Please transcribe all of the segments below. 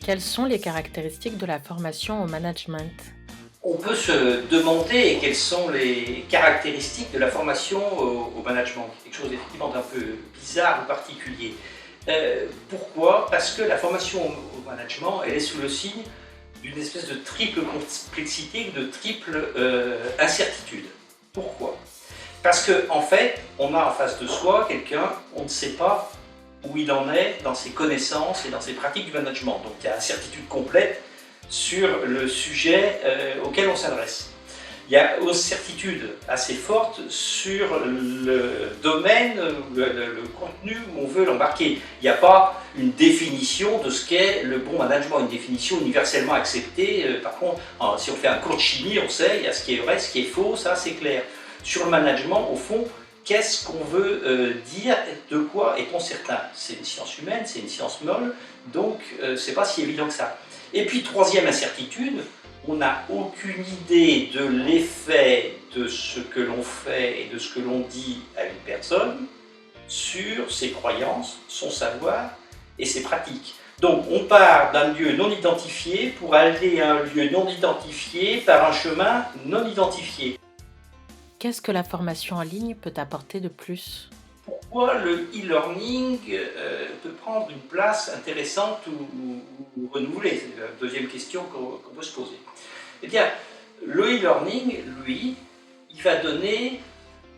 Quelles sont les caractéristiques de la formation au management? On peut se demander quelles sont les caractéristiques de la formation au management. Quelque chose effectivement d'un peu bizarre ou particulier. Pourquoi? Parce que la formation au management, elle est sous le signe d'une espèce de triple complexité, de triple incertitude. Pourquoi? Parce qu'en fait, on a en face de soi quelqu'un, on ne sait pas où il en est dans ses connaissances et dans ses pratiques du management. Donc il y a incertitude complète sur le sujet auquel on s'adresse. Il y a une certitude assez forte sur le domaine, le contenu où on veut l'embarquer. Il n'y a pas une définition de ce qu'est le bon management, une définition universellement acceptée. Par contre, si on fait un cours de chimie, on sait, il y a ce qui est vrai, ce qui est faux, ça c'est clair. Sur le management, au fond, qu'est-ce qu'on veut dire, de quoi est-on certain? C'est une science humaine, c'est une science molle, donc c'est pas si évident que ça. Et puis troisième incertitude, on n'a aucune idée de l'effet de ce que l'on fait et de ce que l'on dit à une personne sur ses croyances, son savoir et ses pratiques. Donc on part d'un lieu non identifié pour aller à un lieu non identifié par un chemin non identifié. Qu'est-ce que la formation en ligne peut apporter de plus? Pourquoi le e-learning peut prendre une place intéressante ou renouvelée? C'est la deuxième question qu'on peut se poser. Eh bien, le e-learning, lui, il va donner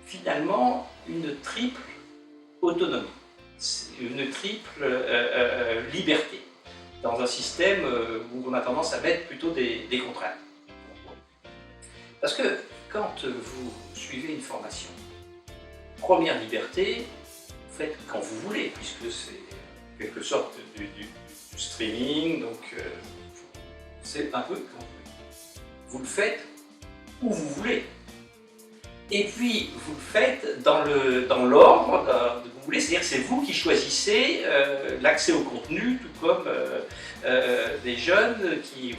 finalement une triple autonomie, une triple liberté, dans un système où on a tendance à mettre plutôt des contraintes. Parce que quand vous suivez une formation, première liberté, vous faites quand vous voulez, puisque c'est quelque sorte du streaming, donc c'est un peu quand vous voulez. Vous le faites où vous voulez. Et puis, vous le faites dans l'ordre que vous voulez, c'est-à-dire que c'est vous qui choisissez l'accès au contenu, tout comme des jeunes, des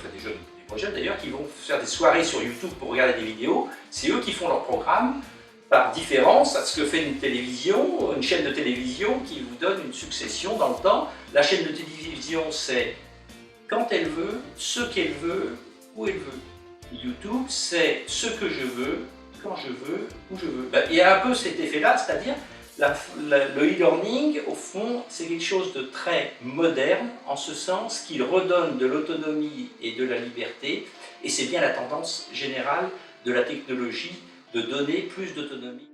moins jeunes d'ailleurs, qui vont faire des soirées sur YouTube pour regarder des vidéos. C'est eux qui font leur programme, par différence à ce que fait une télévision, une chaîne de télévision qui vous donne une succession dans le temps. La chaîne de télévision, c'est quand elle veut, ce qu'elle veut, où elle veut. YouTube, c'est ce que je veux, quand je veux, où je veux. Il y a un peu cet effet-là, c'est-à-dire le e-learning, au fond, c'est quelque chose de très moderne, en ce sens qu'il redonne de l'autonomie et de la liberté, et c'est bien la tendance générale de la technologie de donner plus d'autonomie.